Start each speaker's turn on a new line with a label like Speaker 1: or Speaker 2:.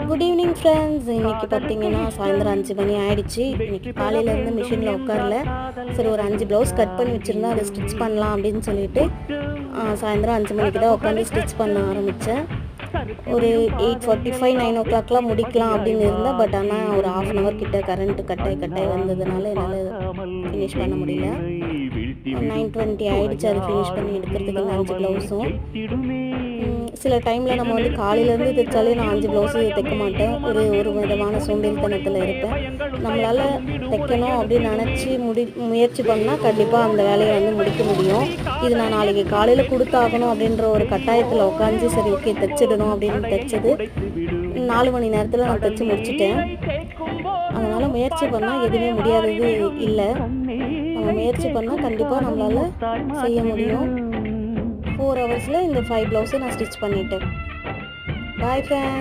Speaker 1: Good evening friends. இன்றைக்கி பார்த்தீங்கன்னா சாயந்தரம் 5 மணி ஆயிடுச்சு. இன்றைக்கி காலையிலேருந்து மிஷினில் உட்காரல. சரி ஒரு 5 ப்ளவுஸ் கட் பண்ணி வச்சுருந்தா அதை ஸ்டிச் பண்ணலாம் அப்படின்னு சொல்லிட்டு சாயந்தரம் 5 மணிக்கு தான் உட்காந்து ஸ்டிச் பண்ண ஆரம்பித்தேன். ஒரு 8:45 9 ஓ கிளாக்லாம் முடிக்கலாம் அப்படின்னு இருந்தேன். பட் ஆனால் ஒரு ½ அன் ஹவர் கிட்ட கரண்ட்டு கட்டாய் வந்ததுனால என்னால் ஃபினிஷ் பண்ண முடியல. 9:20 ஆகிடுச்சு அது ஃபினிஷ் பண்ணி எடுக்கிறதுக்கு இந்த 5 ப்ளவுஸும். சில டைமில் நம்ம வந்து காலையிலேருந்து தைச்சாலே நான் 5 ப்ளவுஸு தைக்க மாட்டேன். ஒரு விதமான சோம்பேறித்தனத்தில் இருப்பேன். நம்மளால் தைக்கணும் அப்படின்னு நினச்சி முயற்சி பண்ணால் கண்டிப்பாக அந்த வேலையை வந்து முடிக்க முடியும். இது நான் நாளைக்கு காலையில் கொடுத்தாகணும் அப்படின்ற ஒரு கட்டாயத்தில் உட்காந்து சரி ஓகே தைச்சிடணும் அப்படின்னு தைச்சது 4 மணி நேரத்தில் நான் தைச்சி முடிச்சிட்டேன். அதனால் முயற்சி பண்ணால் எதுவுமே முடியாதது இல்லை. நம்ம முயற்சி பண்ணால் கண்டிப்பாக நம்மளால் செய்ய முடியும். 4 ஹவர்ஸில் இந்த 5 ப்ளவுஸை நான் ஸ்டிச் பண்ணிட்டேன். Bye friends.